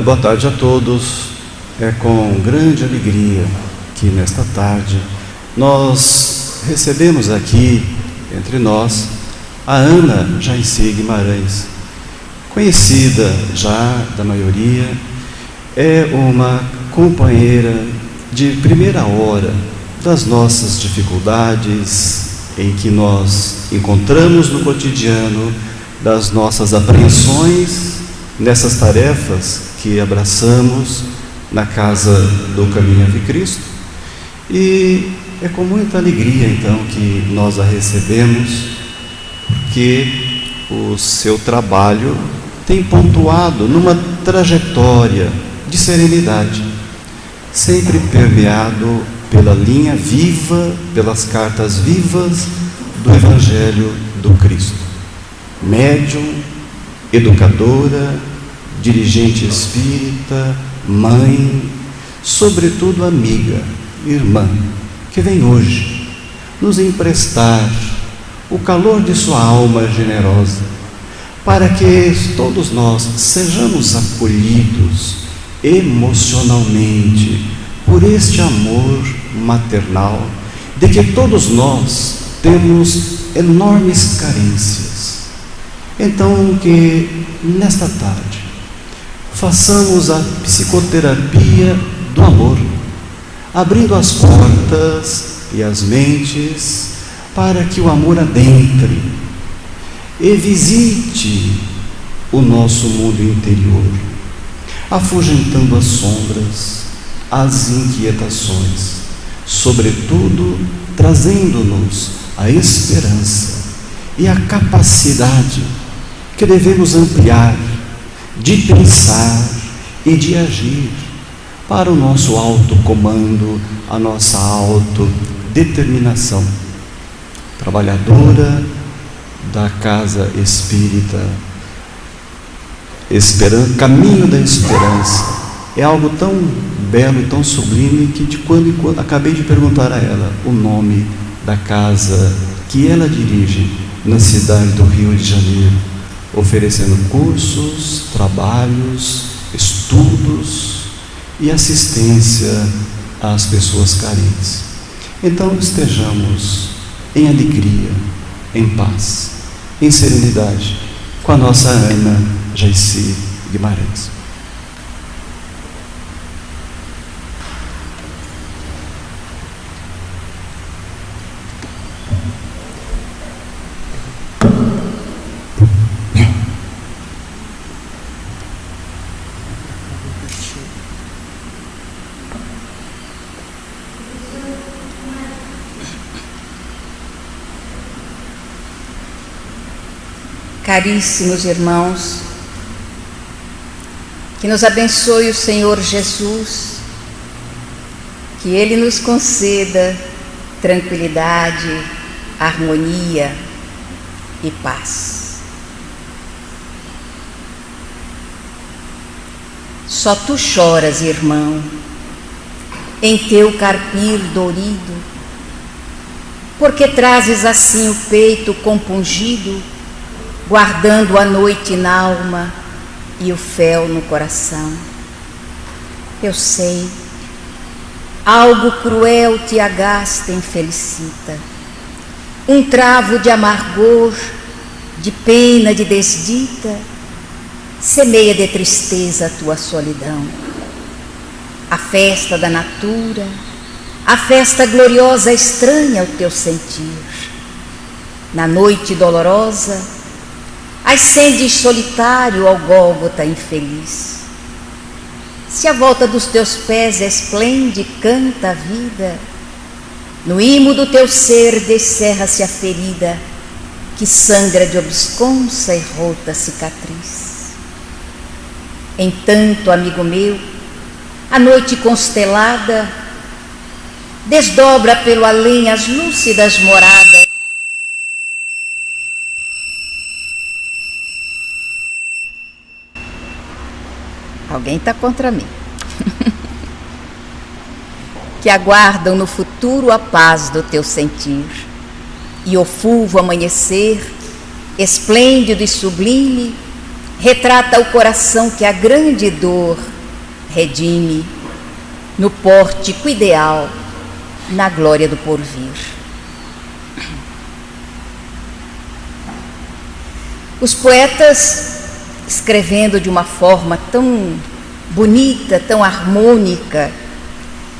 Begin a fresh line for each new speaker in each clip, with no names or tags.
Boa tarde a todos. É com grande alegria que nesta tarde nós recebemos aqui entre nós a Ana Jaissi Guimarães, conhecida já da maioria, é uma companheira de primeira hora das nossas dificuldades em que nós encontramos no cotidiano, das nossas apreensões nessas tarefas que abraçamos na casa do Caminho Ave Cristo. E é com muita alegria então que nós a recebemos, porque o seu trabalho tem pontuado numa trajetória de serenidade, sempre permeado pela linha viva, pelas cartas vivas do Evangelho do Cristo. Médium, educadora, dirigente espírita, mãe, sobretudo amiga, irmã, que vem hoje nos emprestar o calor de sua alma generosa, para que todos nós sejamos acolhidos emocionalmente por este amor maternal, de que todos nós temos enormes carências. Então, que nesta tarde façamos a psicoterapia do amor, abrindo as portas e as mentes para que o amor adentre e visite o nosso mundo interior, afugentando as sombras, as inquietações, sobretudo trazendo-nos a esperança e a capacidade que devemos ampliar de pensar e de agir para o nosso autocomando, a nossa autodeterminação. Trabalhadora da Casa Espírita Caminho da Esperança, é algo tão belo e tão sublime que de quando em quando acabei de perguntar a ela o nome da casa que ela dirige na cidade do Rio de Janeiro, oferecendo cursos, trabalhos, estudos e assistência às pessoas carentes. Então estejamos em alegria, em paz, em serenidade com a nossa Ana Jaissi Guimarães.
Caríssimos irmãos, que nos abençoe o Senhor Jesus, que Ele nos conceda tranquilidade, harmonia e paz. Só tu choras, irmão, em teu carpir dorido, porque trazes assim o peito compungido, guardando a noite na alma e o fel no coração. Eu sei, algo cruel te agasta e infelicita, um travo de amargor, de pena, de desdita, semeia de tristeza a tua solidão. A festa da natura, a festa gloriosa estranha o teu sentir. Na noite dolorosa, ascendes solitário ao Gólgota infeliz. Se a volta dos teus pés esplende e canta a vida, no imo do teu ser descerra-se a ferida que sangra de obsconsa e rota cicatriz. Entanto, amigo meu, a noite constelada desdobra pelo além as lúcidas moradas. Alguém está contra mim. Que aguardam no futuro a paz do teu sentir, e o fulvo amanhecer, esplêndido e sublime, retrata o coração que a grande dor redime, no pórtico ideal, na glória do porvir. Os poetas, escrevendo de uma forma tão bonita, tão harmônica,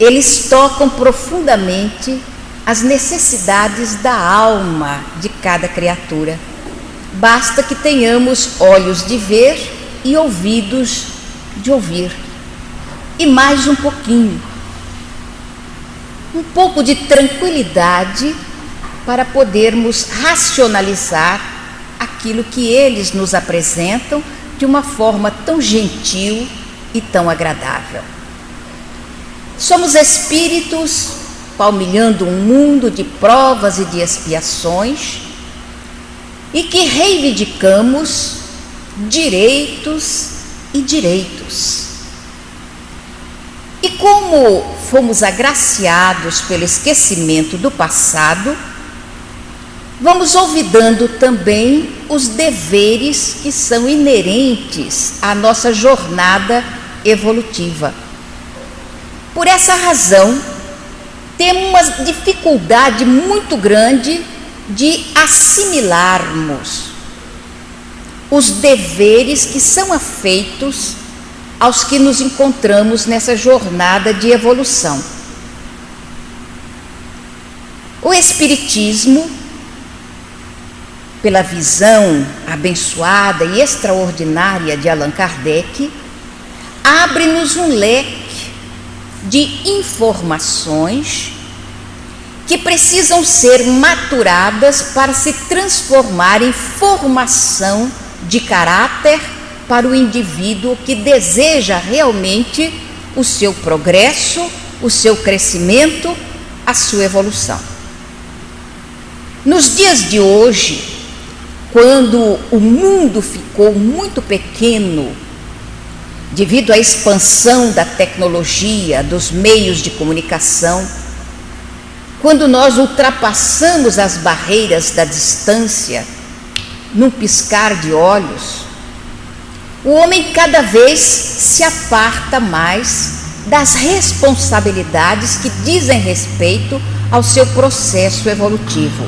eles tocam profundamente as necessidades da alma de cada criatura. Basta que tenhamos olhos de ver e ouvidos de ouvir. E mais um pouquinho. Um pouco de tranquilidade para podermos racionalizar aquilo que eles nos apresentam de uma forma tão gentil e tão agradável. Somos espíritos palmilhando um mundo de provas e de expiações e que reivindicamos direitos e direitos. E como fomos agraciados pelo esquecimento do passado, vamos olvidando também os deveres que são inerentes à nossa jornada evolutiva. Por essa razão, temos uma dificuldade muito grande de assimilarmos os deveres que são afeitos aos que nos encontramos nessa jornada de evolução. O Espiritismo, pela visão abençoada e extraordinária de Allan Kardec, abre-nos um leque de informações que precisam ser maturadas para se transformar em formação de caráter para o indivíduo que deseja realmente o seu progresso, o seu crescimento, a sua evolução. Nos dias de hoje, quando o mundo ficou muito pequeno, devido à expansão da tecnologia, dos meios de comunicação, quando nós ultrapassamos as barreiras da distância, num piscar de olhos, o homem cada vez se aparta mais das responsabilidades que dizem respeito ao seu processo evolutivo.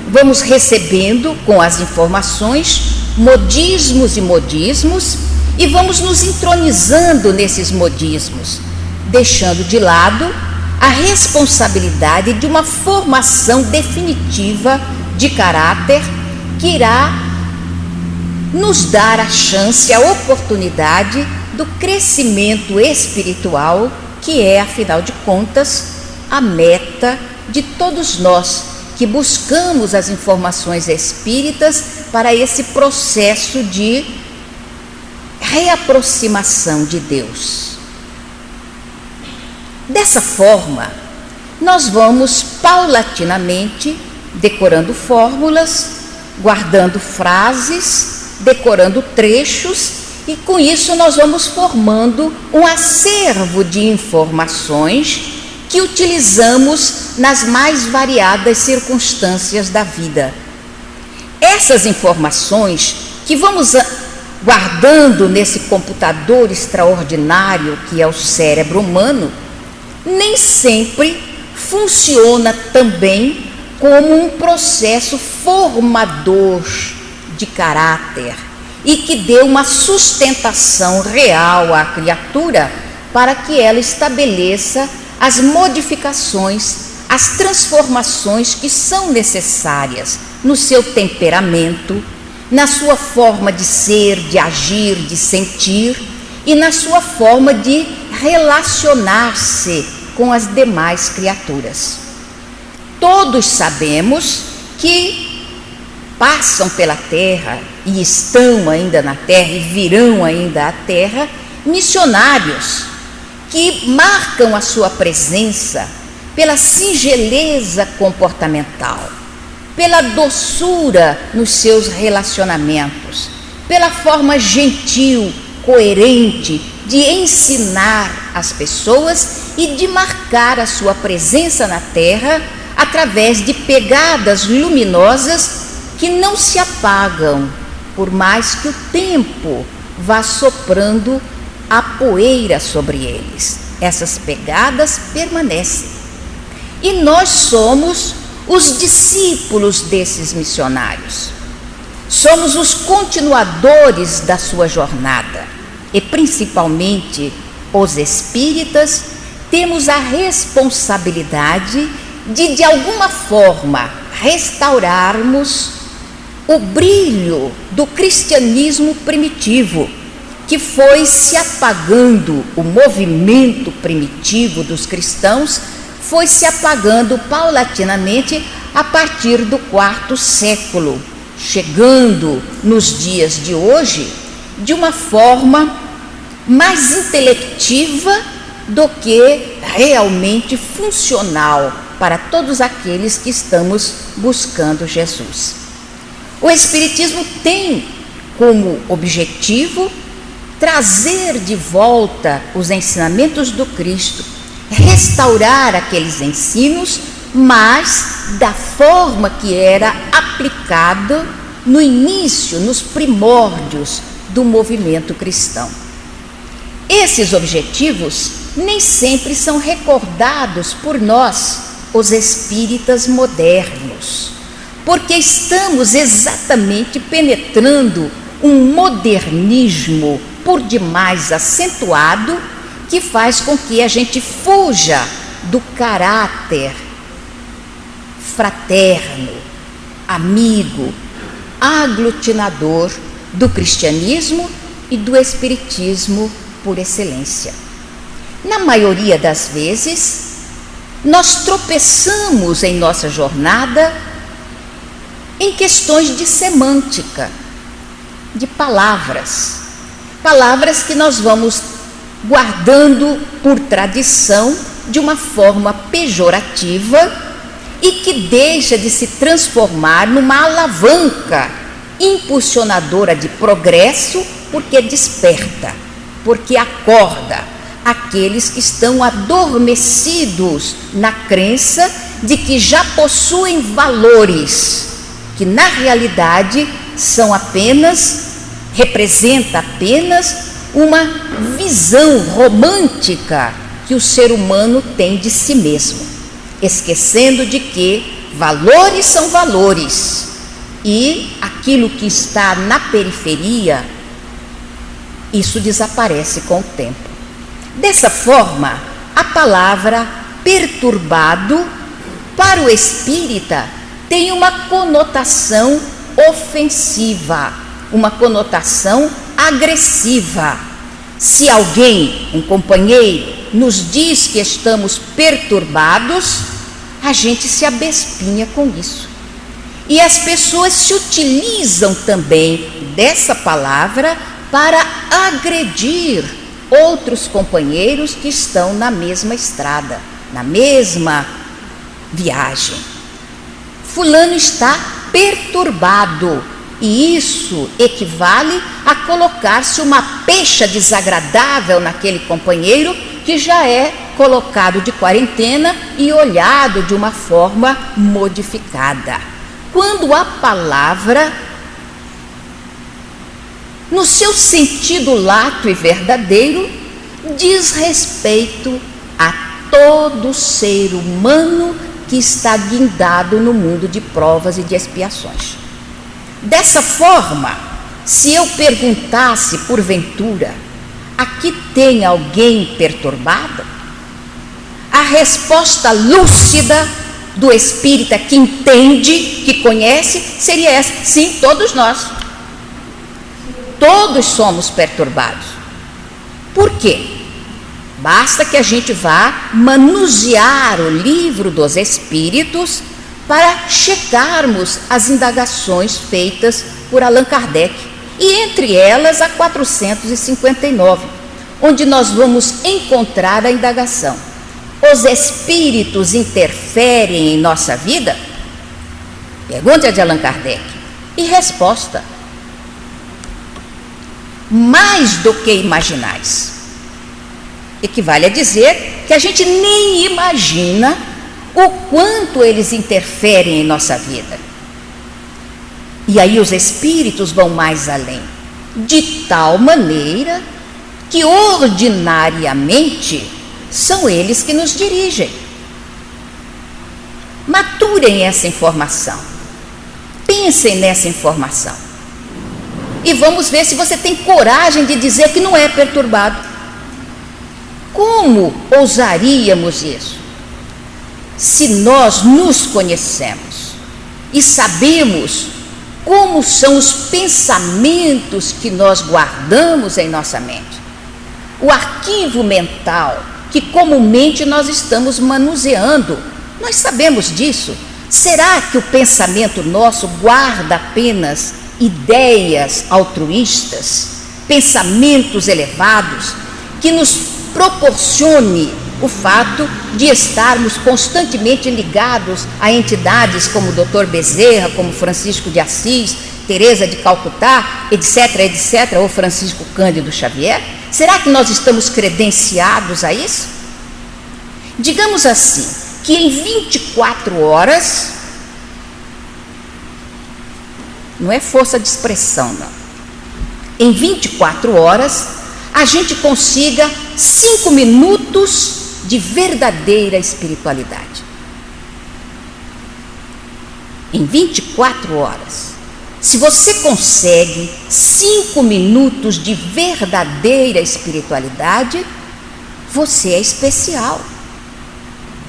Vamos recebendo com as informações modismos e modismos e vamos nos entronizando nesses modismos, deixando de lado a responsabilidade de uma formação definitiva de caráter que irá nos dar a chance, a oportunidade do crescimento espiritual, que é, afinal de contas, a meta de todos nós que buscamos as informações espíritas para esse processo de reaproximação de Deus. Dessa forma, nós vamos paulatinamente decorando fórmulas, guardando frases, decorando trechos, e com isso nós vamos formando um acervo de informações que utilizamos nas mais variadas circunstâncias da vida. Essas informações que vamos guardando nesse computador extraordinário que é o cérebro humano, nem sempre funciona também como um processo formador de caráter e que dê uma sustentação real à criatura para que ela estabeleça as modificações, as transformações que são necessárias no seu temperamento, na sua forma de ser, de agir, de sentir e na sua forma de relacionar-se com as demais criaturas. Todos sabemos que passam pela Terra e estão ainda na Terra e virão ainda à Terra missionários que marcam a sua presença pela singeleza comportamental, pela doçura nos seus relacionamentos, pela forma gentil, coerente de ensinar as pessoas e de marcar a sua presença na Terra através de pegadas luminosas que não se apagam por mais que o tempo vá soprando a poeira sobre eles. Essas pegadas permanecem. E nós somos os discípulos desses missionários. Somos os continuadores da sua jornada. E principalmente os espíritas temos a responsabilidade de alguma forma, restaurarmos o brilho do cristianismo primitivo, que foi se apagando. O movimento primitivo dos cristãos foi se apagando paulatinamente a partir do IV século, chegando nos dias de hoje de uma forma mais intelectiva do que realmente funcional para todos aqueles que estamos buscando Jesus. O Espiritismo tem como objetivo trazer de volta os ensinamentos do Cristo, restaurar aqueles ensinos, mas da forma que era aplicado no início, nos primórdios do movimento cristão. Esses objetivos nem sempre são recordados por nós, os espíritas modernos, porque estamos exatamente penetrando um modernismo por demais acentuado, que faz com que a gente fuja do caráter fraterno, amigo, aglutinador do cristianismo e do espiritismo por excelência. Na maioria das vezes, nós tropeçamos em nossa jornada em questões de semântica, de palavras que nós vamos guardando por tradição de uma forma pejorativa e que deixa de se transformar numa alavanca impulsionadora de progresso, porque desperta, porque acorda aqueles que estão adormecidos na crença de que já possuem valores que na realidade representa apenas uma visão romântica que o ser humano tem de si mesmo, esquecendo de que valores são valores e aquilo que está na periferia, isso desaparece com o tempo. Dessa forma, a palavra perturbado para o espírita tem uma conotação ofensiva, uma conotação agressiva. Se alguém, um companheiro, nos diz que estamos perturbados, a gente se abespinha com isso. E as pessoas se utilizam também dessa palavra para agredir outros companheiros que estão na mesma estrada, na mesma viagem. Fulano está perturbado, e isso equivale a colocar-se uma pecha desagradável naquele companheiro que já é colocado de quarentena e olhado de uma forma modificada. Quando a palavra, no seu sentido lato e verdadeiro, diz respeito a todo ser humano que está guindado no mundo de provas e de expiações. Dessa forma, se eu perguntasse porventura, aqui tem alguém perturbado? A resposta lúcida do espírita que entende, que conhece, seria essa: sim, todos nós. Todos somos perturbados. Por quê? Basta que a gente vá manusear o livro dos Espíritos para checarmos as indagações feitas por Allan Kardec, e entre elas a 459, onde nós vamos encontrar a indagação: os espíritos interferem em nossa vida? Pergunta de Allan Kardec. E resposta: mais do que imaginais. Equivale a dizer que a gente nem imagina o quanto eles interferem em nossa vida. E aí os espíritos vão mais além, de tal maneira que ordinariamente são eles que nos dirigem. Maturem essa informação, pensem nessa informação e vamos ver se você tem coragem de dizer que não é perturbado. Como ousaríamos isso? Se nós nos conhecemos e sabemos como são os pensamentos que nós guardamos em nossa mente, o arquivo mental que comumente nós estamos manuseando, nós sabemos disso. Será que o pensamento nosso guarda apenas ideias altruístas, pensamentos elevados, que nos proporcione o fato de estarmos constantemente ligados a entidades como o Dr. Bezerra, como Francisco de Assis, Teresa de Calcutá, etc., etc., ou Francisco Cândido Xavier? Será que nós estamos credenciados a isso? Digamos assim, que em 24 horas, não é força de expressão, não. Em 24 horas, a gente consiga 5 minutos de verdadeira espiritualidade. Em 24 horas, se você consegue 5 minutos de verdadeira espiritualidade, você é especial,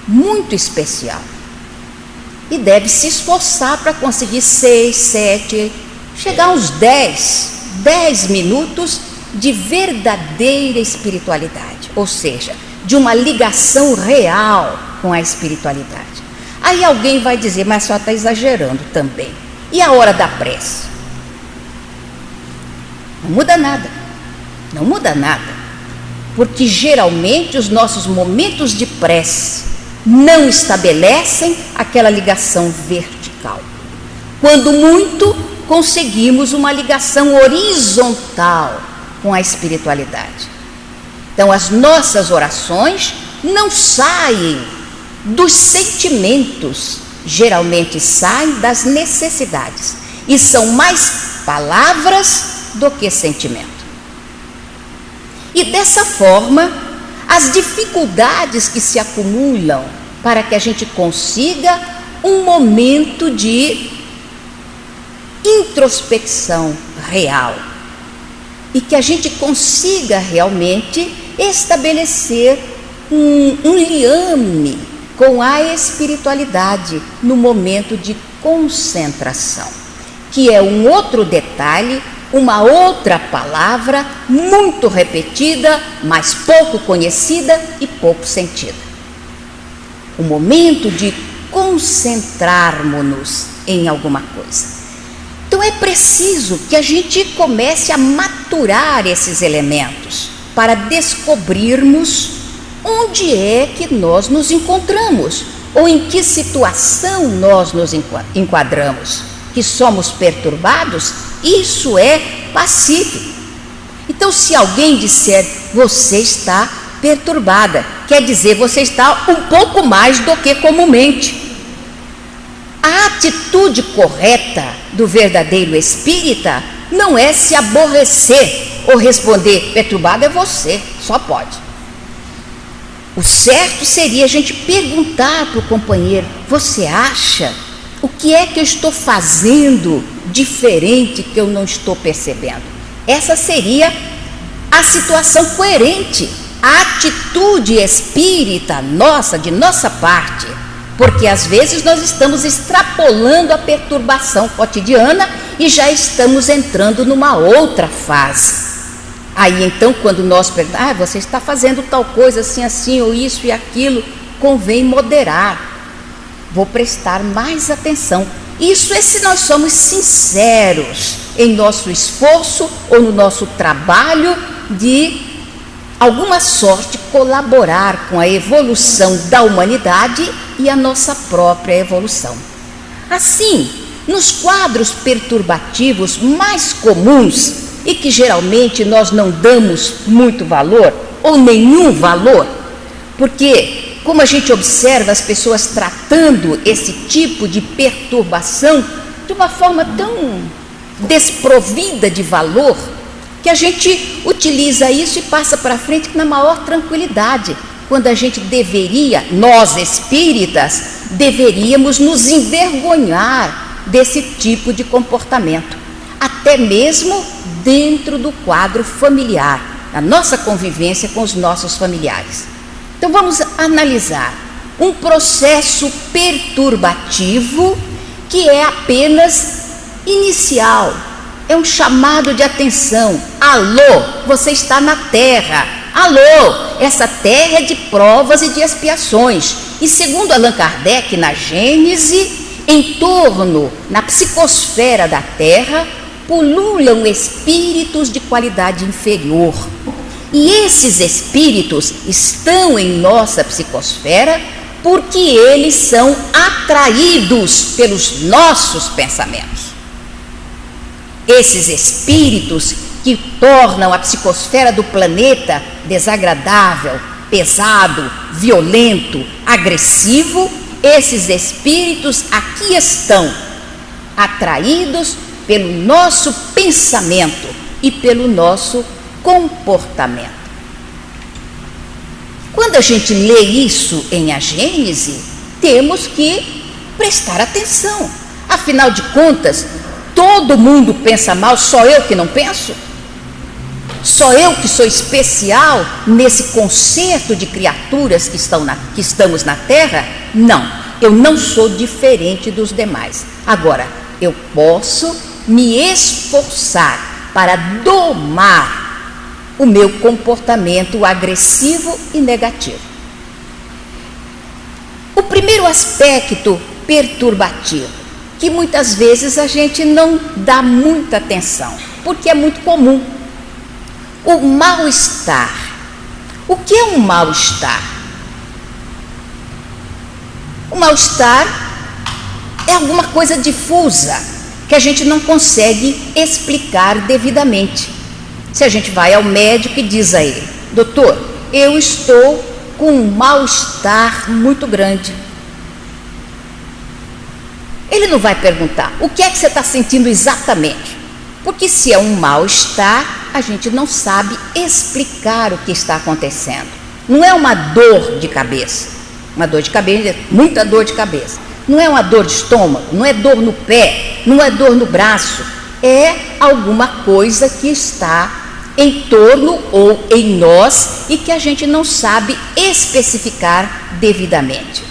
muito especial. E deve se esforçar para conseguir 6, 7, chegar a uns 10 minutos de verdadeira espiritualidade, ou seja, de uma ligação real com a espiritualidade. Aí alguém vai dizer, mas a senhora está exagerando também. E a hora da prece? Não muda nada, não muda nada, porque geralmente os nossos momentos de prece não estabelecem aquela ligação vertical. Quando muito, conseguimos uma ligação horizontal com a espiritualidade. Então, as nossas orações não saem dos sentimentos, geralmente saem das necessidades, e são mais palavras do que sentimento. E dessa forma, as dificuldades que se acumulam para que a gente consiga um momento de introspecção real e que a gente consiga realmente estabelecer um liame com a espiritualidade no momento de concentração, que é um outro detalhe, uma outra palavra muito repetida, mas pouco conhecida e pouco sentida. O momento de concentrarmos-nos em alguma coisa. Então é preciso que a gente comece a maturar esses elementos para descobrirmos onde é que nós nos encontramos ou em que situação nós nos enquadramos. Que somos perturbados, isso é pacífico. Então, se alguém disser, você está perturbada, quer dizer, você está um pouco mais do que comumente. A atitude correta do verdadeiro espírita não é se aborrecer ou responder, perturbado é você, só pode. O certo seria a gente perguntar para o companheiro, você acha? O que é que eu estou fazendo diferente que eu não estou percebendo? Essa seria a situação coerente, a atitude espírita nossa, de nossa parte, porque às vezes nós estamos extrapolando a perturbação cotidiana e já estamos entrando numa outra fase. Aí então, quando nós perguntamos, você está fazendo tal coisa assim, assim, ou isso e aquilo, convém moderar. Vou prestar mais atenção. Isso é se nós somos sinceros em nosso esforço ou no nosso trabalho de alguma sorte colaborar com a evolução da humanidade e a nossa própria evolução. Assim, nos quadros perturbativos mais comuns e que geralmente nós não damos muito valor ou nenhum valor, porque como a gente observa as pessoas tratando esse tipo de perturbação de uma forma tão desprovida de valor, que a gente utiliza isso e passa para frente na maior tranquilidade, quando a gente deveria, nós espíritas, deveríamos nos envergonhar desse tipo de comportamento, até mesmo dentro do quadro familiar, na nossa convivência com os nossos familiares. Então vamos analisar um processo perturbativo que é apenas inicial, é um chamado de atenção. Alô, você está na Terra. Alô, essa Terra é de provas e de expiações. E segundo Allan Kardec, na Gênese, em torno, na psicosfera da Terra, pululam espíritos de qualidade inferior. E esses espíritos estão em nossa psicosfera porque eles são atraídos pelos nossos pensamentos. Esses espíritos que tornam a psicosfera do planeta desagradável, pesado, violento, agressivo, esses espíritos aqui estão atraídos pelo nosso pensamento e pelo nosso comportamento. Quando a gente lê isso em A Gênese, temos que prestar atenção. Afinal de contas, todo mundo pensa mal, só eu que não penso? Só eu que sou especial nesse concerto de criaturas que estamos na Terra? Não, eu não sou diferente dos demais. Agora, eu posso me esforçar para domar o meu comportamento agressivo e negativo. O primeiro aspecto perturbativo, que muitas vezes a gente não dá muita atenção, porque é muito comum. O mal-estar. O que é um mal-estar? O mal-estar é alguma coisa difusa, que a gente não consegue explicar devidamente. Se a gente vai ao médico e diz a ele: doutor, eu estou com um mal-estar muito grande. Ele não vai perguntar o que é que você está sentindo exatamente, porque se é um mal-estar, a gente não sabe explicar o que está acontecendo. Não é uma dor de cabeça, muita dor de cabeça. Não é uma dor de estômago, não é dor no pé, não é dor no braço. É alguma coisa que está em torno ou em nós e que a gente não sabe especificar devidamente.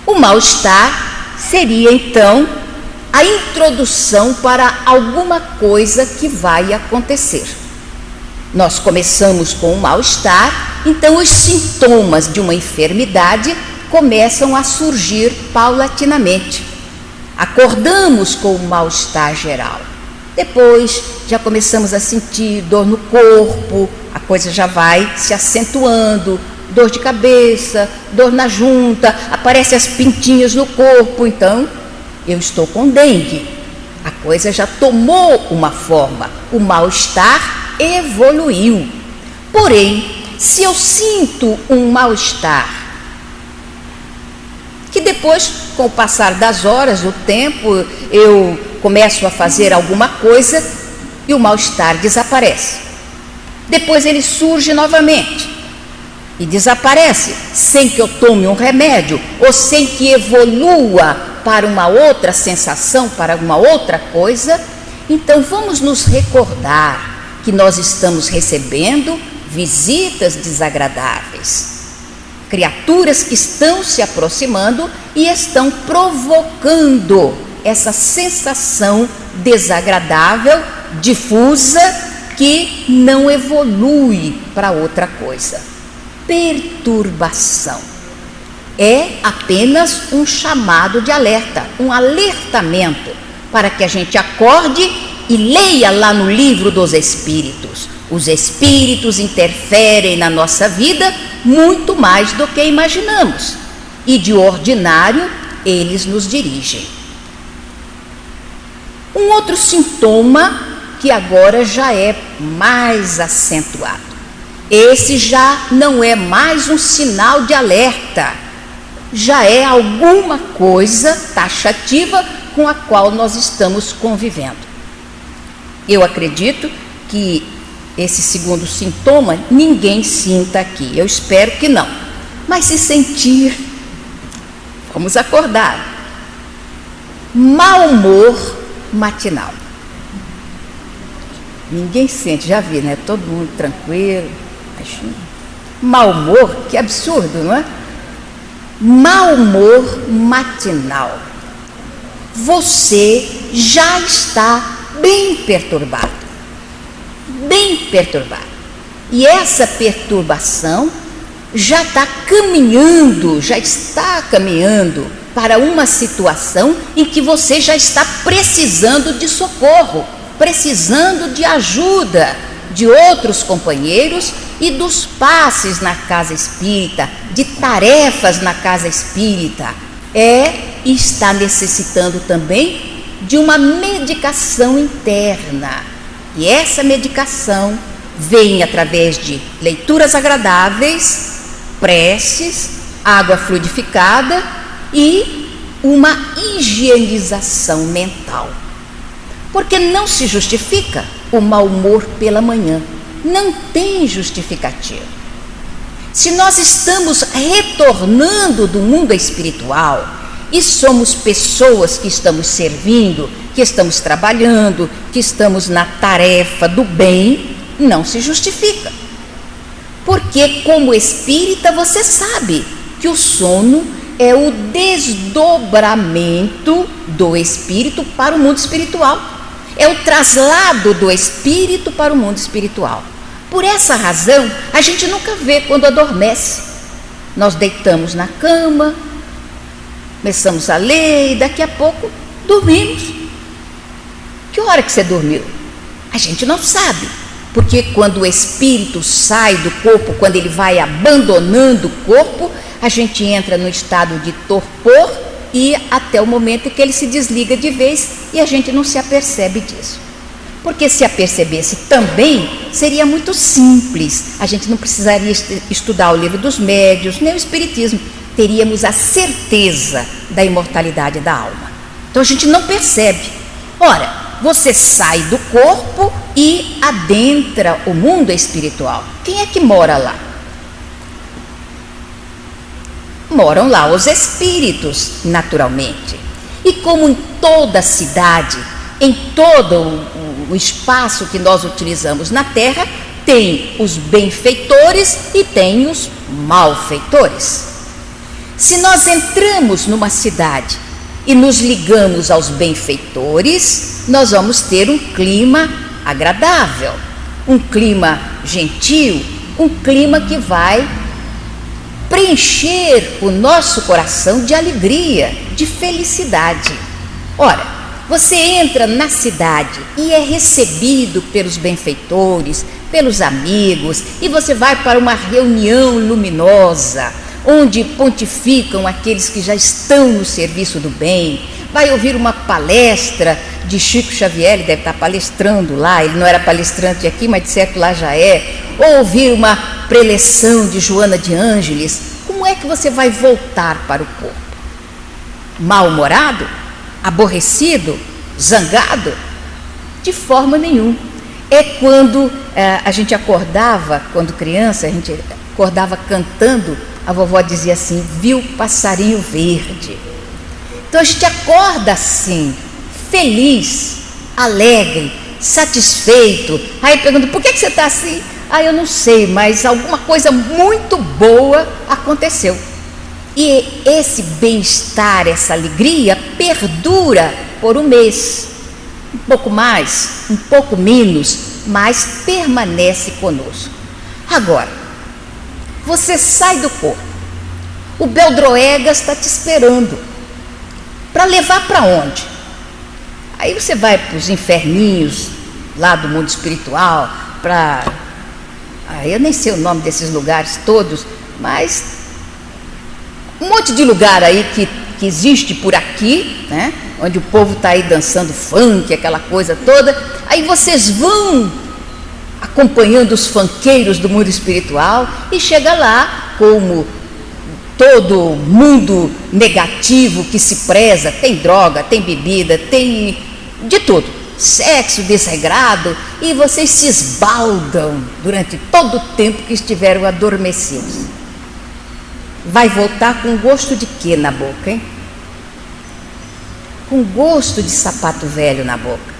O mal-estar seria, então, a introdução para alguma coisa que vai acontecer. Nós começamos com o mal-estar, então os sintomas de uma enfermidade começam a surgir paulatinamente. Acordamos com o mal-estar geral. Depois já começamos a sentir dor no corpo, a coisa já vai se acentuando, dor de cabeça, dor na junta, aparecem as pintinhas no corpo, então eu estou com dengue. A coisa já tomou uma forma, o mal-estar evoluiu. Porém, se eu sinto um mal-estar, que depois, com o passar das horas, do tempo, eu começo a fazer alguma coisa e o mal-estar desaparece. Depois ele surge novamente e desaparece, sem que eu tome um remédio ou sem que evolua para uma outra sensação, para uma outra coisa. Então vamos nos recordar que nós estamos recebendo visitas desagradáveis. Criaturas que estão se aproximando e estão provocando essa sensação desagradável, difusa, que não evolui para outra coisa. Perturbação. É apenas um chamado de alerta, um alertamento, para que a gente acorde e leia lá no livro dos Espíritos. Os Espíritos interferem na nossa vida muito mais do que imaginamos, e de ordinário eles nos dirigem. Um outro sintoma que agora já é mais acentuado. Esse já não é mais um sinal de alerta, já é alguma coisa taxativa, com a qual nós estamos convivendo. Eu acredito que esse segundo sintoma ninguém sinta aqui. Eu espero que não. Mas se sentir, vamos acordar. Mau humor matinal. Ninguém sente, já vi, né? Todo mundo tranquilo. Mau humor, que absurdo, não é? Mau humor matinal. Você já está bem perturbado. Bem perturbado. E essa perturbação já está caminhando para uma situação em que você já está precisando de socorro, precisando de ajuda de outros companheiros e dos passes na casa espírita, de tarefas na casa espírita. E está necessitando também de uma medicação interna. E essa medicação vem através de leituras agradáveis, preces, água fluidificada e uma higienização mental. Porque não se justifica o mau humor pela manhã. Não tem justificativa. Se nós estamos retornando do mundo espiritual e somos pessoas que estamos servindo, que estamos trabalhando, que estamos na tarefa do bem, não se justifica. Porque, como espírita, você sabe que o sono é o desdobramento do espírito para o mundo espiritual. É o traslado do espírito para o mundo espiritual. Por essa razão, a gente nunca vê quando adormece. Nós deitamos na cama, começamos a ler e daqui a pouco dormimos. Que hora que você dormiu? A gente não sabe. Porque quando o espírito sai do corpo, quando ele vai abandonando o corpo, a gente entra no estado de torpor e até o momento em que ele se desliga de vez e a gente não se apercebe disso. Porque se apercebesse também, seria muito simples. A gente não precisaria estudar o livro dos médiuns, nem o espiritismo. Teríamos a certeza da imortalidade da alma. Então a gente não percebe. Ora, você sai do corpo e adentra o mundo espiritual. Quem é que mora lá? Moram lá os espíritos, naturalmente. E como em toda cidade, em todo o espaço que nós utilizamos na Terra, tem os benfeitores e tem os malfeitores. Se nós entramos numa cidade e nos ligamos aos benfeitores, nós vamos ter um clima agradável, um clima gentil, um clima que vai preencher o nosso coração de alegria, de felicidade. Ora, você entra na cidade e é recebido pelos benfeitores, pelos amigos, e você vai para uma reunião luminosa, onde pontificam aqueles que já estão no serviço do bem. Vai ouvir uma palestra de Chico Xavier, ele deve estar palestrando lá, ele não era palestrante aqui, mas de certo lá já é. Ou ouvir uma preleção de Joana de Ângeles. Como é que você vai voltar para o corpo? Mal-humorado? Aborrecido? Zangado? De forma nenhuma. É quando a gente acordava, quando criança, a gente acordava cantando, a vovó dizia assim: viu passarinho verde. Então a gente acorda assim, feliz, alegre, satisfeito. Aí pergunta: por que você está assim? Eu não sei, mas alguma coisa muito boa aconteceu. E esse bem-estar, essa alegria perdura por um mês, um pouco mais, um pouco menos, mas permanece conosco. Agora, você sai do corpo, o Beldroegas está te esperando, para levar para onde? Aí você vai para os inferninhos, lá do mundo espiritual, eu nem sei o nome desses lugares todos, mas um monte de lugar aí que existe por aqui, né? Onde o povo está aí dançando funk, aquela coisa toda. Aí vocês vão acompanhando os funkeiros do mundo espiritual e chega lá como todo mundo negativo que se preza, tem droga, tem bebida, tem de tudo, sexo desregrado, e vocês se esbaldam durante todo o tempo que estiveram adormecidos. Vai voltar com gosto de quê na boca, hein? Com gosto de sapato velho na boca.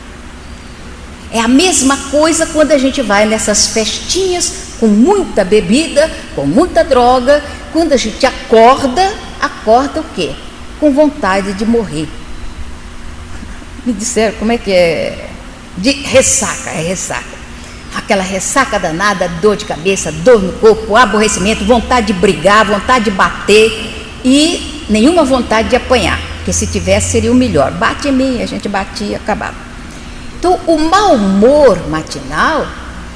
É a mesma coisa quando a gente vai nessas festinhas com muita bebida, com muita droga. Quando a gente acorda o quê? Com vontade de morrer. Me disseram como é que é? De ressaca, é ressaca. Aquela ressaca danada, dor de cabeça, dor no corpo, aborrecimento, vontade de brigar, vontade de bater e nenhuma vontade de apanhar, porque se tivesse seria o melhor. Bate em mim, a gente batia e acabava. Então, o mau humor matinal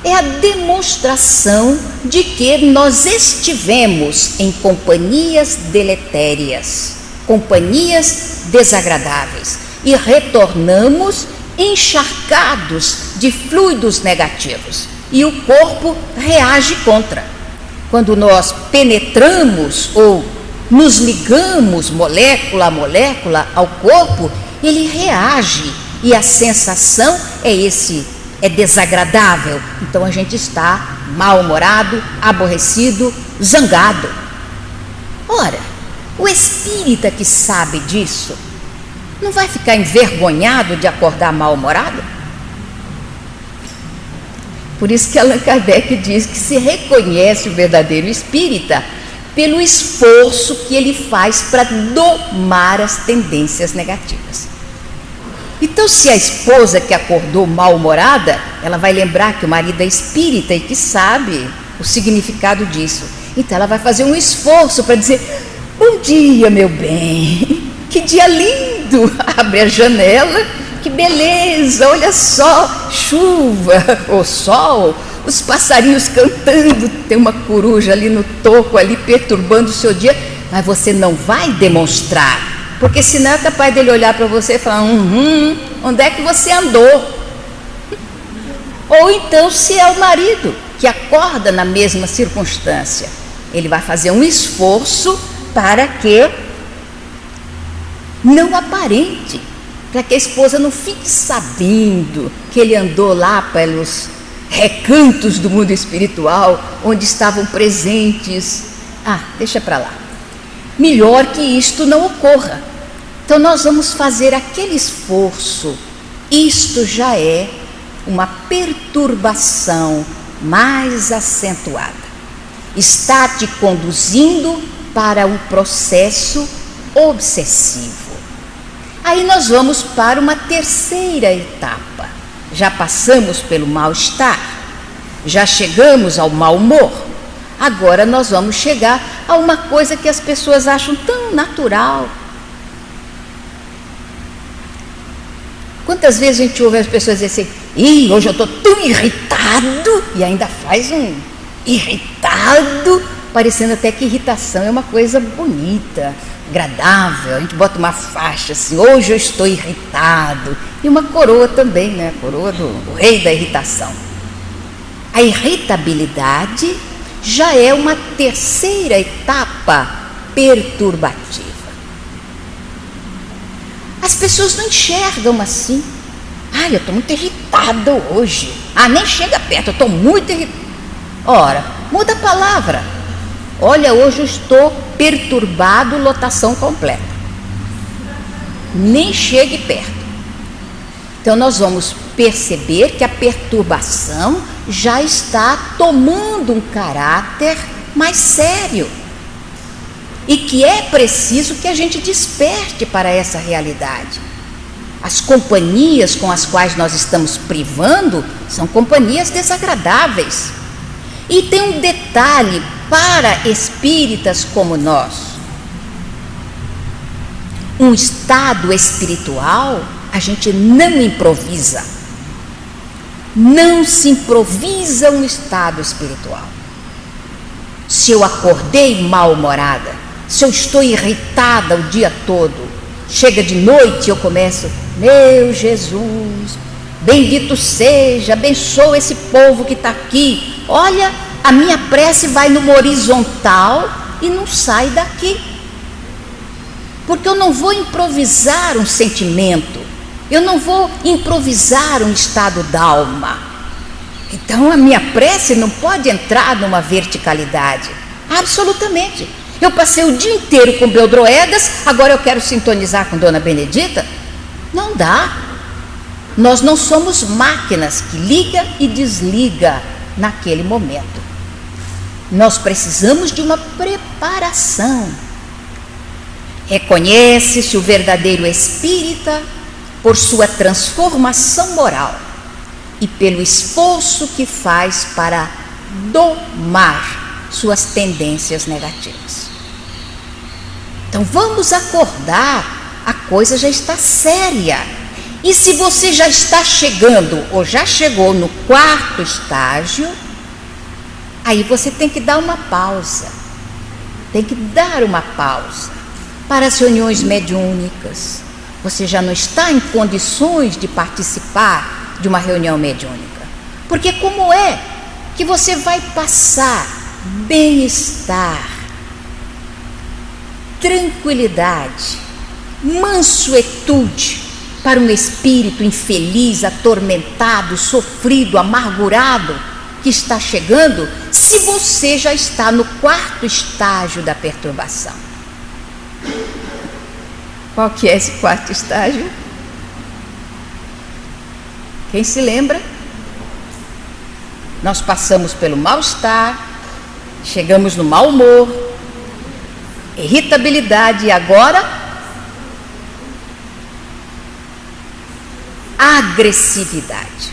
é a demonstração de que nós estivemos em companhias deletérias, companhias desagradáveis, e retornamos encharcados de fluidos negativos, e o corpo reage contra. Quando nós penetramos ou nos ligamos molécula a molécula ao corpo, ele reage, e a sensação é desagradável. Então a gente está mal-humorado, aborrecido, zangado. Ora, o espírita que sabe disso não vai ficar envergonhado de acordar mal-humorado? Por isso que Allan Kardec diz que se reconhece o verdadeiro espírita pelo esforço que ele faz para domar as tendências negativas. Então, se a esposa que acordou mal-humorada, ela vai lembrar que o marido é espírita e que sabe o significado disso. Então ela vai fazer um esforço para dizer: bom dia, meu bem, que dia lindo, abre a janela, que beleza, olha só, chuva, ou sol, os passarinhos cantando, tem uma coruja ali no toco, ali perturbando o seu dia, mas você não vai demonstrar, porque senão é capaz dele olhar para você e falar: onde é que você andou? Ou então, se é o marido que acorda na mesma circunstância, ele vai fazer um esforço para que não aparente, para que a esposa não fique sabendo que ele andou lá pelos recantos do mundo espiritual, onde estavam presentes. Deixa para lá. Melhor que isto não ocorra. Então nós vamos fazer aquele esforço. Isto já é uma perturbação mais acentuada. Está te conduzindo para um processo obsessivo. Aí nós vamos para uma terceira etapa. Já passamos pelo mal-estar, já chegamos ao mau humor. Agora nós vamos chegar a uma coisa que as pessoas acham tão natural. Quantas vezes a gente ouve as pessoas dizer assim: hoje eu estou tão irritado, e ainda faz um irritado, parecendo até que irritação é uma coisa bonita, agradável. A gente bota uma faixa assim: hoje eu estou irritado, e uma coroa também, né? A coroa do rei da irritação. A irritabilidade já é uma terceira etapa perturbativa. As pessoas não enxergam assim: eu estou muito irritada hoje. Nem chega perto, eu estou muito irritada. Ora, muda a palavra. Olha, hoje eu estou perturbado, lotação completa. Nem chegue perto. Então nós vamos perceber que a perturbação já está tomando um caráter mais sério. E que é preciso que a gente desperte para essa realidade. As companhias com as quais nós estamos privando são companhias desagradáveis. E tem um detalhe para espíritas como nós: um estado espiritual a gente não improvisa. Não se improvisa um estado espiritual. Se eu acordei mal-humorada, se eu estou irritada o dia todo, chega de noite e eu começo: meu Jesus, bendito seja, abençoa esse povo que está aqui. Olha, a minha prece vai numa horizontal e não sai daqui. Porque eu não vou improvisar um sentimento, eu não vou improvisar um estado d'alma. Então a minha prece não pode entrar numa verticalidade, absolutamente. Eu passei o dia inteiro com Beldroedas, agora eu quero sintonizar com Dona Benedita? Não dá. Nós não somos máquinas que liga e desliga naquele momento. Nós precisamos de uma preparação. Reconhece-se o verdadeiro espírita por sua transformação moral e pelo esforço que faz para domar suas tendências negativas. Então vamos acordar, a coisa já está séria. E se você já está chegando ou já chegou no 4º estágio, aí você tem que dar uma pausa. Tem que dar uma pausa para as reuniões mediúnicas. Você já não está em condições de participar de uma reunião mediúnica. Porque como é que você vai passar bem-estar, tranquilidade, mansuetude para um espírito infeliz, atormentado, sofrido, amargurado que está chegando, se você já está no 4º estágio da perturbação? Qual que é esse 4º estágio? Quem se lembra? Nós passamos pelo mal-estar, chegamos no mau humor, irritabilidade e agora agressividade.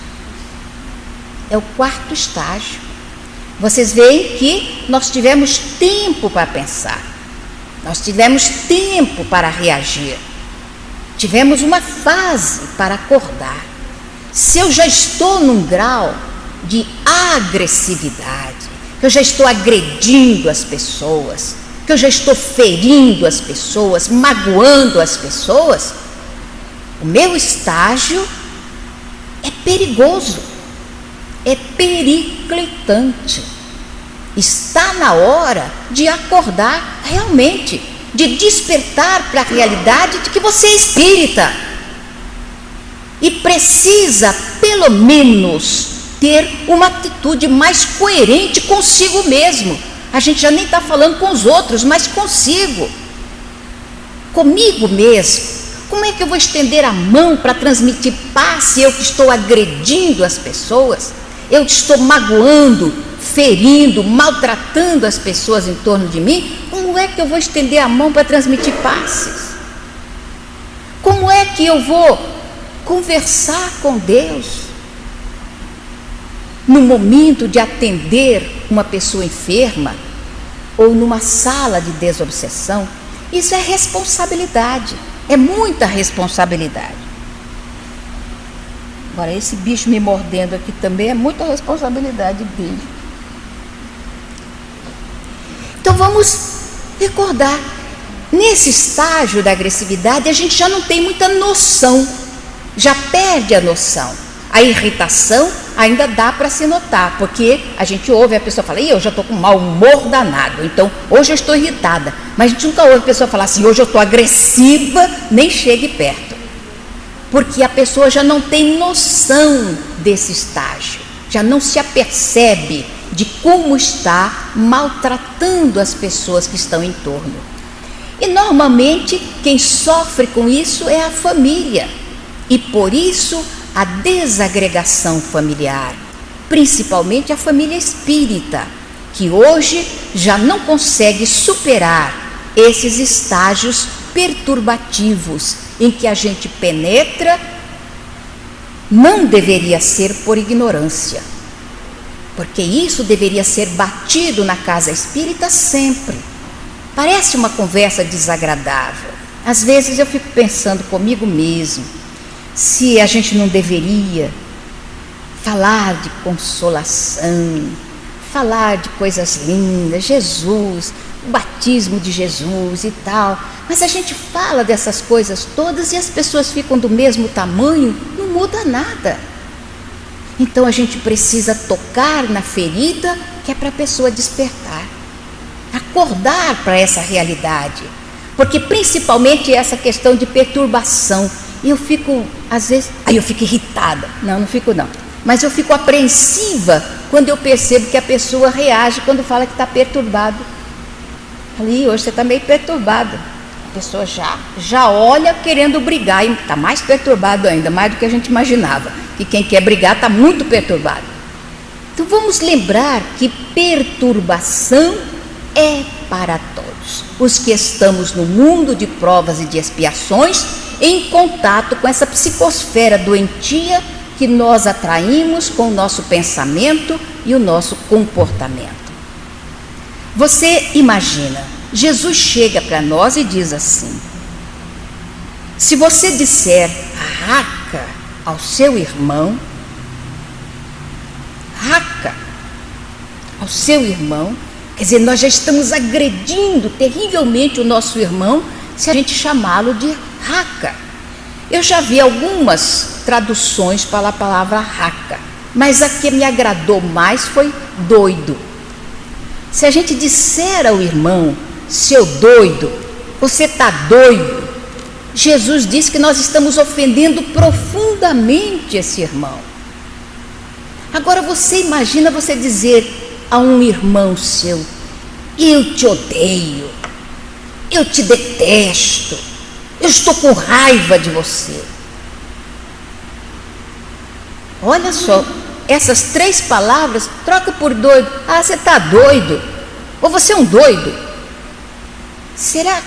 É o 4º estágio. Vocês veem que nós tivemos tempo para pensar, nós tivemos tempo para reagir, tivemos uma fase para acordar. Se eu já estou num grau de agressividade, que eu já estou agredindo as pessoas, que eu já estou ferindo as pessoas, magoando as pessoas, o meu estágio é perigoso, é periclitante. Está na hora de acordar realmente, de despertar para a realidade de que você é espírita e precisa, pelo menos, ter uma atitude mais coerente consigo mesmo. A gente já nem está falando com os outros, mas consigo, comigo mesmo. Como é que eu vou estender a mão para transmitir paz se eu que estou agredindo as pessoas, eu que estou magoando, ferindo, maltratando as pessoas em torno de mim? Como é que eu vou estender a mão para transmitir paz? Como é que eu vou conversar com Deus no momento de atender uma pessoa enferma ou numa sala de desobsessão? Isso é responsabilidade, é muita responsabilidade. Agora, esse bicho me mordendo aqui também é muita responsabilidade dele. Então vamos recordar, nesse estágio da agressividade a gente já não tem muita noção, já perde a noção. A irritação ainda dá para se notar, porque a gente ouve a pessoa falar: eu já estou com mau humor danado, então hoje eu estou irritada. Mas a gente nunca ouve a pessoa falar assim: hoje eu estou agressiva, nem chegue perto. Porque a pessoa já não tem noção desse estágio, já não se apercebe de como está maltratando as pessoas que estão em torno. E normalmente quem sofre com isso é a família, e por isso a desagregação familiar, principalmente a família espírita, que hoje já não consegue superar esses estágios perturbativos em que a gente penetra. Não deveria ser por ignorância, porque isso deveria ser batido na casa espírita sempre. Parece uma conversa desagradável. Às vezes eu fico pensando comigo mesmo, se a gente não deveria falar de consolação, falar de coisas lindas, Jesus, o batismo de Jesus e tal, mas a gente fala dessas coisas todas e as pessoas ficam do mesmo tamanho, não muda nada. Então a gente precisa tocar na ferida, que é para a pessoa despertar. A acordar para essa realidade, porque principalmente essa questão de perturbação, e eu fico, às vezes, aí eu fico irritada, não fico não, mas eu fico apreensiva quando eu percebo que a pessoa reage quando fala que está perturbado. Ali, hoje você está meio perturbado. A pessoa já olha querendo brigar e está mais perturbado ainda, mais do que a gente imaginava, que quem quer brigar está muito perturbado. Então vamos lembrar que perturbação é para todos os que estamos no mundo de provas e de expiações, em contato com essa psicosfera doentia que nós atraímos com o nosso pensamento e o nosso comportamento. Você imagina, Jesus chega para nós e diz assim: se você disser raca ao seu irmão, quer dizer, nós já estamos agredindo terrivelmente o nosso irmão se a gente chamá-lo de raca. Eu já vi algumas traduções para a palavra raca, mas a que me agradou mais foi doido. Se a gente disser ao irmão, seu doido, você está doido, Jesus diz que nós estamos ofendendo profundamente esse irmão. Agora você imagina você dizer a um irmão seu: eu te odeio, eu te detesto, eu estou com raiva de você. Olha só, essas 3 palavras, troca por doido. Ah, você está doido, ou você é um doido. Será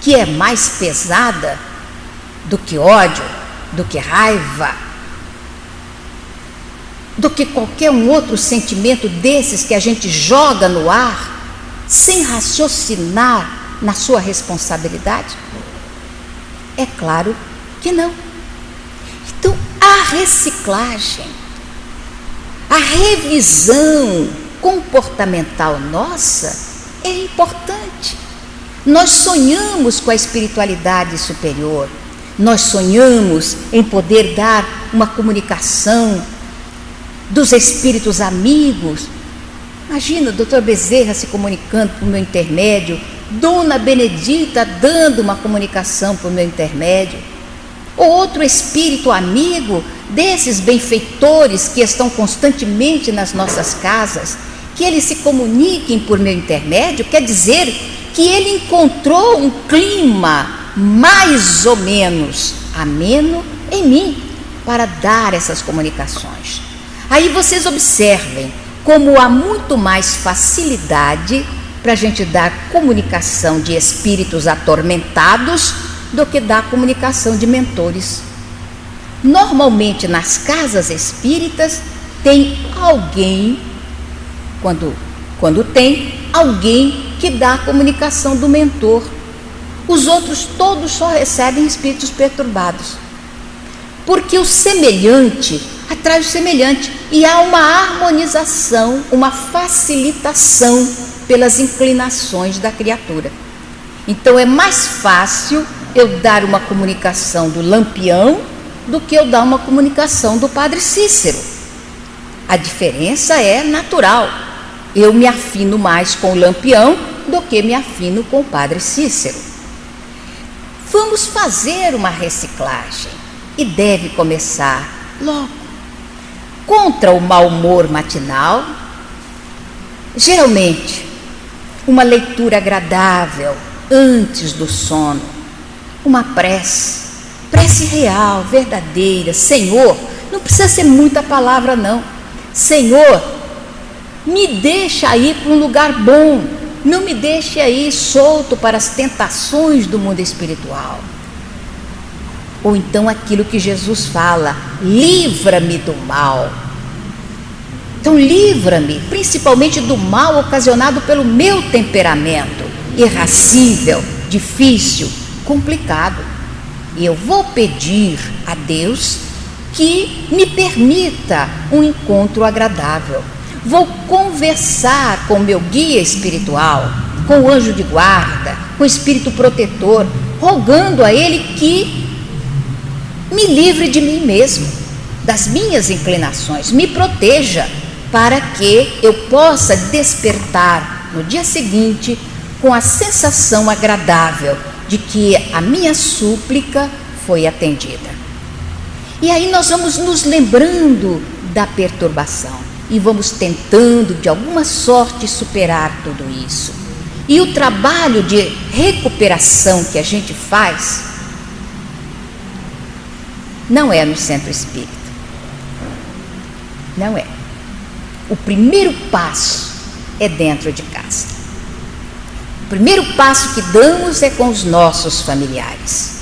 que é mais pesada do que ódio, do que raiva, do que qualquer um outro sentimento desses que a gente joga no ar, sem raciocinar na sua responsabilidade? É claro que não. Então, a reciclagem, a revisão comportamental nossa é importante. Nós sonhamos com a espiritualidade superior, nós sonhamos em poder dar uma comunicação dos espíritos amigos. Imagina o doutor Bezerra se comunicando por meu intermédio, Dona Benedita dando uma comunicação por meu intermédio, ou outro espírito amigo desses benfeitores que estão constantemente nas nossas casas, que eles se comuniquem por meu intermédio. Quer dizer que ele encontrou um clima mais ou menos ameno em mim para dar essas comunicações. Aí vocês observem como há muito mais facilidade para a gente dar comunicação de espíritos atormentados do que dar comunicação de mentores. Normalmente nas casas espíritas tem alguém, quando tem alguém que dá a comunicação do mentor. Os outros todos só recebem espíritos perturbados, porque o semelhante atrai o semelhante, e há uma harmonização, uma facilitação pelas inclinações da criatura. Então é mais fácil eu dar uma comunicação do Lampião do que eu dar uma comunicação do Padre Cícero. A diferença é natural. Eu me afino mais com o Lampião do que me afino com o Padre Cícero. Vamos fazer uma reciclagem, e deve começar logo. Contra o mau humor matinal, geralmente uma leitura agradável antes do sono, uma prece real, verdadeira. Senhor, não precisa ser muita palavra não. Senhor, me deixa ir para um lugar bom, não me deixe aí solto para as tentações do mundo espiritual. Ou então aquilo que Jesus fala: livra-me do mal. Então livra-me principalmente do mal ocasionado pelo meu temperamento irascível, difícil, complicado. E eu vou pedir a Deus que me permita um encontro agradável. Vou conversar com o meu guia espiritual, com o anjo de guarda, com o espírito protetor, rogando a ele que me livre de mim mesmo, das minhas inclinações, me proteja, para que eu possa despertar no dia seguinte com a sensação agradável de que a minha súplica foi atendida. E aí nós vamos nos lembrando da perturbação e vamos tentando de alguma sorte superar tudo isso. E o trabalho de recuperação que a gente faz não é no centro espírita. Não é. O primeiro passo é dentro de casa. O primeiro passo que damos é com os nossos familiares.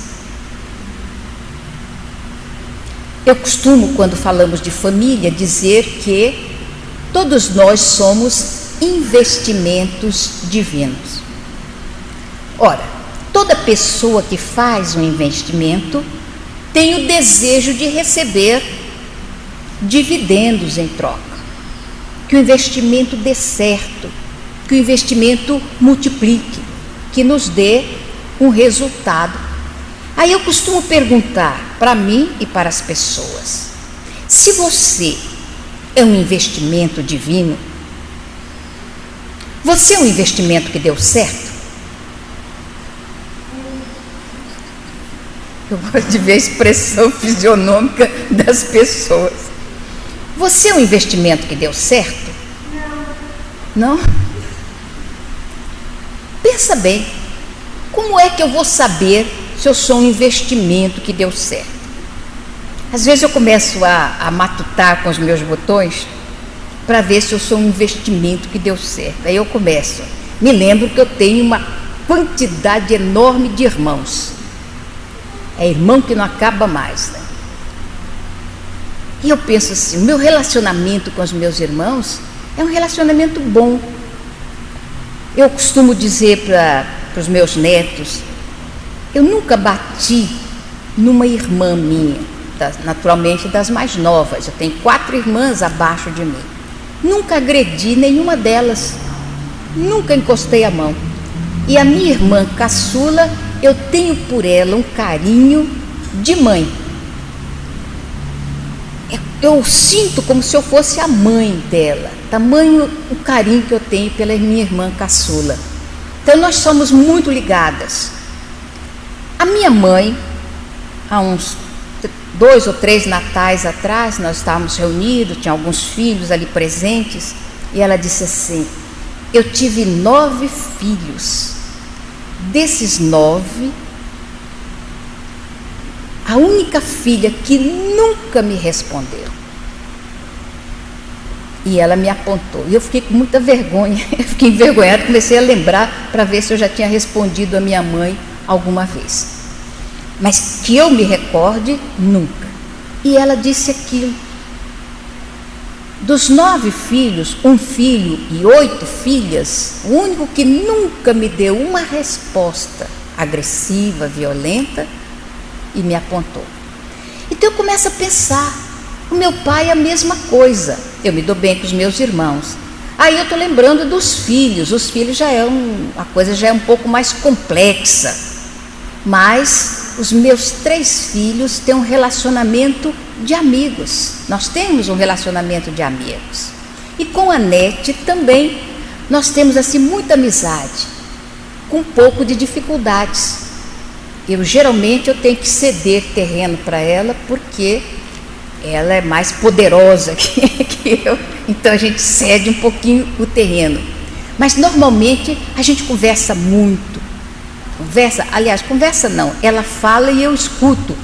Eu costumo, quando falamos de família, dizer que todos nós somos investimentos divinos. Ora, toda pessoa que faz um investimento tem o desejo de receber dividendos em troca. Que o investimento dê certo, que o investimento multiplique, que nos dê um resultado. Aí eu costumo perguntar para mim e para as pessoas: se você é um investimento divino, você é um investimento que deu certo? Eu gosto de ver a expressão fisionômica das pessoas. Você é um investimento que deu certo? Não? Pensa bem, como é que eu vou saber se eu sou um investimento que deu certo? Às vezes eu começo a matutar com os meus botões para ver se eu sou um investimento que deu certo. Aí eu começo, me lembro que eu tenho uma quantidade enorme de irmãos. É irmão que não acaba mais, né? E eu penso assim, o meu relacionamento com os meus irmãos é um relacionamento bom. Eu costumo dizer para os meus netos, eu nunca bati numa irmã minha, naturalmente das mais novas, eu tenho 4 irmãs abaixo de mim. Nunca agredi nenhuma delas, nunca encostei a mão. E a minha irmã caçula, eu tenho por ela um carinho de mãe. Eu sinto como se eu fosse a mãe dela, tamanho o carinho que eu tenho pela minha irmã caçula. Então nós somos muito ligadas. A minha mãe, há uns 2 ou 3 natais atrás, nós estávamos reunidos, tinha alguns filhos ali presentes, e ela disse assim: eu tive 9 filhos. Desses 9, a única filha que nunca me respondeu. E ela me apontou. E eu fiquei com muita vergonha. Eu fiquei envergonhada, comecei a lembrar para ver se eu já tinha respondido a minha mãe alguma vez. Mas que eu me recorde, nunca. E ela disse aquilo. Dos 9 filhos, 1 filho e 8 filhas, o único que nunca me deu uma resposta agressiva, violenta, e me apontou. Então eu começo a pensar, o meu pai é a mesma coisa, eu me dou bem com os meus irmãos. Aí eu estou lembrando dos filhos, os filhos a coisa já é um pouco mais complexa, mas os meus 3 filhos têm um relacionamento de amigos, nós temos um relacionamento de amigos. E com a Nete também, nós temos assim muita amizade, com um pouco de dificuldades. Geralmente eu tenho que ceder terreno para ela, porque ela é mais poderosa que eu, então a gente cede um pouquinho o terreno. Mas normalmente a gente conversa muito, conversa não, ela fala e eu escuto,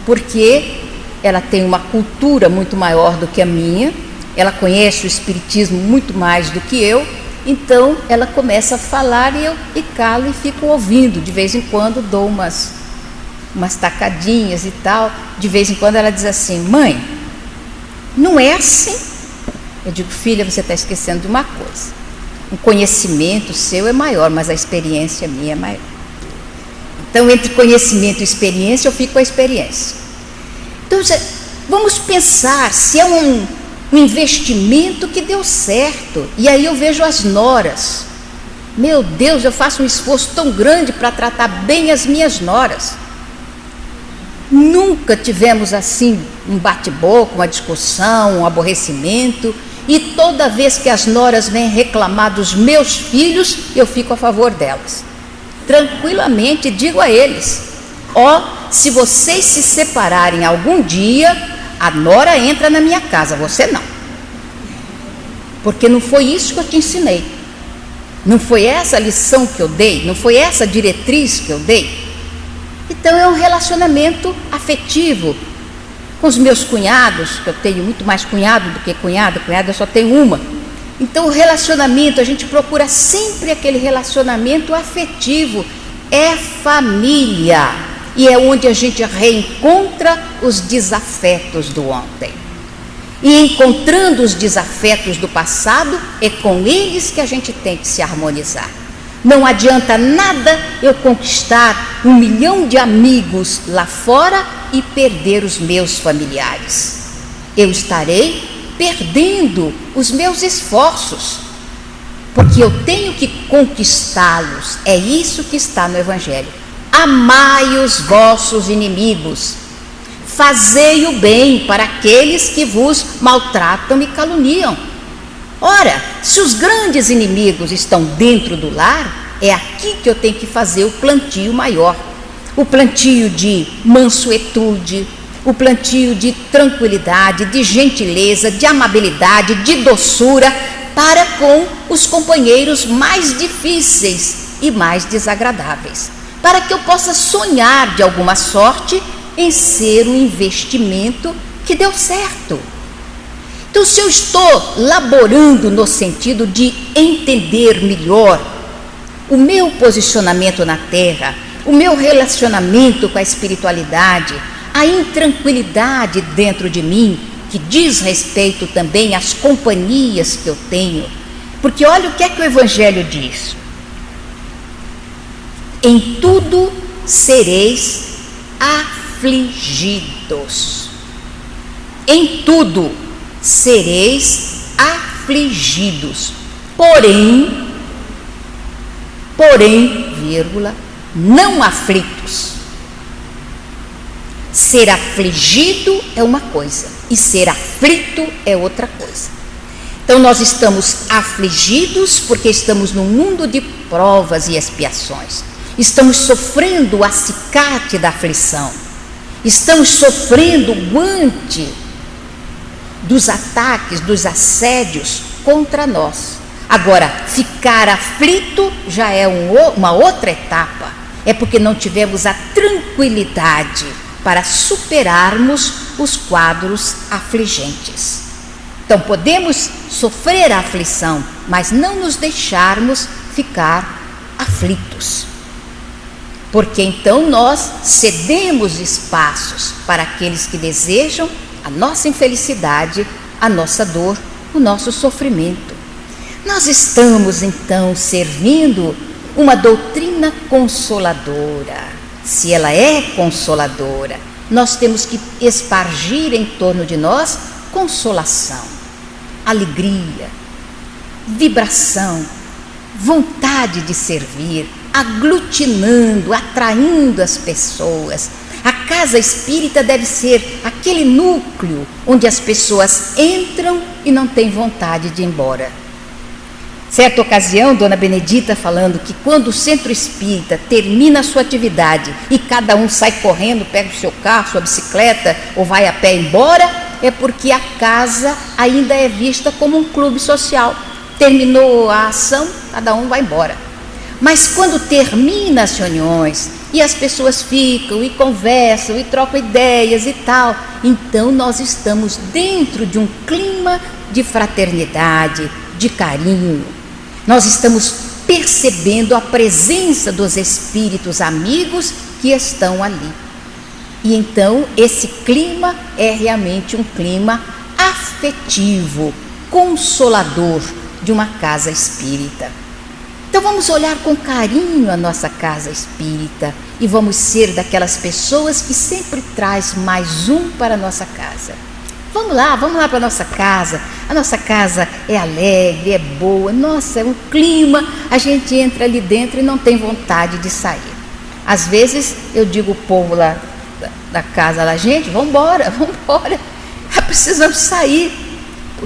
porque ela tem uma cultura muito maior do que a minha, ela conhece o espiritismo muito mais do que eu, então ela começa a falar e eu calo e fico ouvindo. De vez em quando dou umas tacadinhas e tal. De vez em quando ela diz assim: mãe, não é assim. Eu digo: filha, você está esquecendo de uma coisa, o conhecimento seu é maior, mas a experiência minha é maior. Então, entre conhecimento e experiência, eu fico com a experiência. Então, vamos pensar se é um investimento que deu certo. E aí eu vejo as noras. Meu Deus, eu faço um esforço tão grande para tratar bem as minhas noras. Nunca tivemos assim um bate-boca, uma discussão, um aborrecimento. E toda vez que as noras vêm reclamar dos meus filhos, eu fico a favor delas. Tranquilamente digo a eles: se vocês se separarem algum dia, a nora entra na minha casa, você não. Porque não foi isso que eu te ensinei. Não foi essa a lição que eu dei, não foi essa a diretriz que eu dei. Então é um relacionamento afetivo. Com os meus cunhados, que eu tenho muito mais cunhado do que cunhada eu só tenho uma. Então o relacionamento, a gente procura sempre aquele relacionamento afetivo, é família. E é onde a gente reencontra os desafetos do ontem. E encontrando os desafetos do passado, é com eles que a gente tem que se harmonizar. Não adianta nada eu conquistar 1 milhão de amigos lá fora e perder os meus familiares. Eu estarei perdendo os meus esforços, porque eu tenho que conquistá-los. É isso que está no Evangelho. Amai os vossos inimigos, fazei o bem para aqueles que vos maltratam e caluniam. Ora, se os grandes inimigos estão dentro do lar, é aqui que eu tenho que fazer o plantio maior. O plantio de mansuetude, o plantio de tranquilidade, de gentileza, de amabilidade, de doçura, para com os companheiros mais difíceis e mais desagradáveis, para que eu possa sonhar de alguma sorte em ser um investimento que deu certo. Então, se eu estou laborando no sentido de entender melhor o meu posicionamento na Terra, o meu relacionamento com a espiritualidade, a intranquilidade dentro de mim, que diz respeito também às companhias que eu tenho, porque olha o que é que o Evangelho diz: em tudo sereis afligidos. Em tudo sereis afligidos. Porém, vírgula, não aflitos. Ser afligido é uma coisa e ser aflito é outra coisa. Então nós estamos afligidos porque estamos num mundo de provas e expiações. Estamos sofrendo o acicate da aflição. Estamos sofrendo o guante dos ataques, dos assédios contra nós. Agora, ficar aflito já é uma outra etapa. É porque não tivemos a tranquilidade para superarmos os quadros afligentes. Então, podemos sofrer a aflição, mas não nos deixarmos ficar aflitos. Porque então nós cedemos espaços para aqueles que desejam a nossa infelicidade, a nossa dor, o nosso sofrimento. Nós estamos então servindo uma doutrina consoladora. Se ela é consoladora, nós temos que espargir em torno de nós consolação, alegria, vibração, vontade de servir, aglutinando, atraindo as pessoas. A casa espírita deve ser aquele núcleo onde as pessoas entram e não têm vontade de ir embora. Certa ocasião, Dona Benedita falando que quando o centro espírita termina a sua atividade e cada um sai correndo, pega o seu carro, sua bicicleta ou vai a pé embora, é porque a casa ainda é vista como um clube social. Terminou a ação, cada um vai embora. Mas quando termina as reuniões e as pessoas ficam e conversam e trocam ideias e tal, então nós estamos dentro de um clima de fraternidade, de carinho. Nós estamos percebendo a presença dos espíritos amigos que estão ali. E então esse clima é realmente um clima afetivo, consolador de uma casa espírita. Então vamos olhar com carinho a nossa casa espírita e vamos ser daquelas pessoas que sempre traz mais um para a nossa casa. Vamos lá para a nossa casa. A nossa casa é alegre, é boa, nossa, é um clima, a gente entra ali dentro e não tem vontade de sair. Às vezes eu digo ao povo lá da casa, lá, gente, vamos embora, já precisamos sair.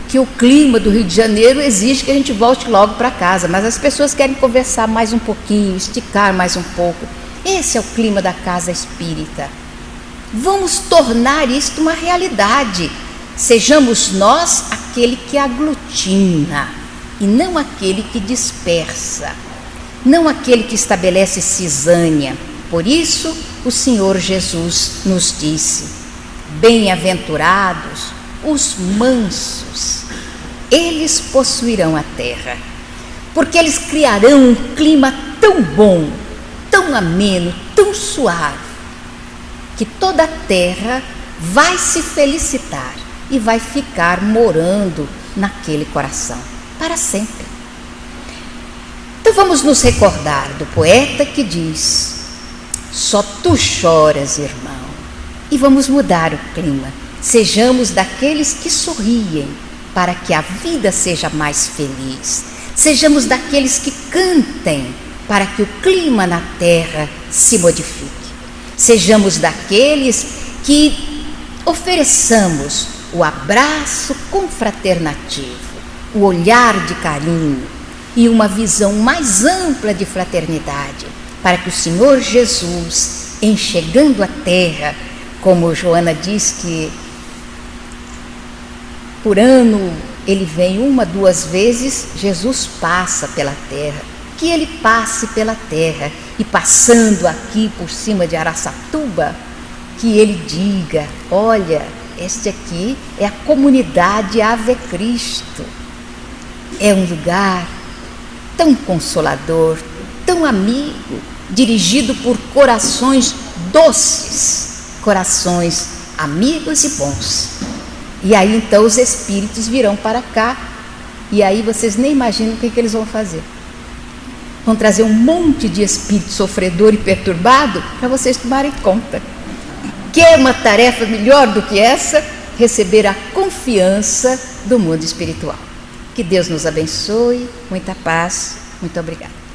que o clima do Rio de Janeiro exige que a gente volte logo para casa, mas as pessoas querem conversar mais um pouquinho, esticar mais um pouco. Esse é o clima da casa espírita. Vamos tornar isto uma realidade. Sejamos nós aquele que aglutina e não aquele que dispersa, não aquele que estabelece cisânia. Por isso, o Senhor Jesus nos disse: bem-aventurados os mansos, eles possuirão a terra, porque eles criarão um clima tão bom, tão ameno, tão suave, que toda a terra vai se felicitar e vai ficar morando naquele coração para sempre. Então vamos nos recordar do poeta que diz: só tu choras, irmão. E vamos mudar o clima. Sejamos daqueles que sorriem para que a vida seja mais feliz. Sejamos daqueles que cantem para que o clima na terra se modifique. Sejamos daqueles que ofereçamos o abraço confraternativo, o olhar de carinho e uma visão mais ampla de fraternidade, para que o Senhor Jesus, enxergando a terra, como Joana diz que por ano ele vem 1, 2 vezes, Jesus passa pela terra, que ele passe pela terra e passando aqui por cima de Araçatuba, que ele diga: olha, este aqui é a comunidade Ave Cristo, é um lugar tão consolador, tão amigo, dirigido por corações doces, corações amigos e bons. E aí então os espíritos virão para cá, e aí vocês nem imaginam o que eles vão fazer. Vão trazer um monte de espírito sofredor e perturbado para vocês tomarem conta. Quer uma tarefa melhor do que essa? Receber a confiança do mundo espiritual. Que Deus nos abençoe, muita paz, muito obrigada.